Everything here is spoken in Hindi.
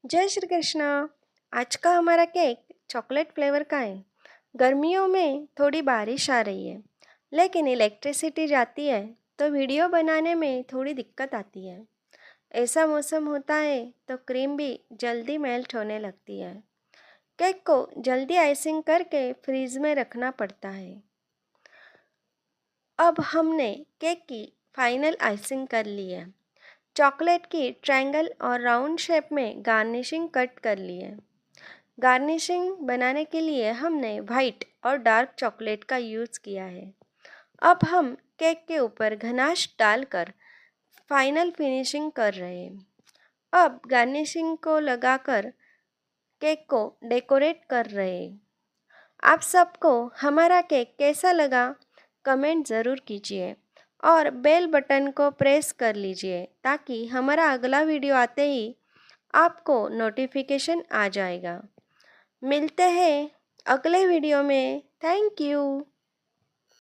जय श्री कृष्णा। आज का हमारा केक चॉकलेट फ्लेवर का है। गर्मियों में थोड़ी बारिश आ रही है, लेकिन इलेक्ट्रिसिटी जाती है तो वीडियो बनाने में थोड़ी दिक्कत आती है। ऐसा मौसम होता है तो क्रीम भी जल्दी मेल्ट होने लगती है। केक को जल्दी आइसिंग करके फ्रीज में रखना पड़ता है। अब हमने केक की फाइनल आइसिंग कर ली है। चॉकलेट की ट्रायंगल और राउंड शेप में गार्निशिंग कट कर ली है। गार्निशिंग बनाने के लिए हमने वाइट और डार्क चॉकलेट का यूज़ किया है। अब हम केक के ऊपर गनाश डालकर फाइनल फिनिशिंग कर रहे हैं। अब गार्निशिंग को लगाकर केक को डेकोरेट कर रहे हैं। आप सबको हमारा केक कैसा लगा कमेंट ज़रूर कीजिए और बेल बटन को प्रेस कर लीजिए ताकि हमारा अगला वीडियो आते ही आपको नोटिफिकेशन आ जाएगा। मिलते हैं अगले वीडियो में। Thank you.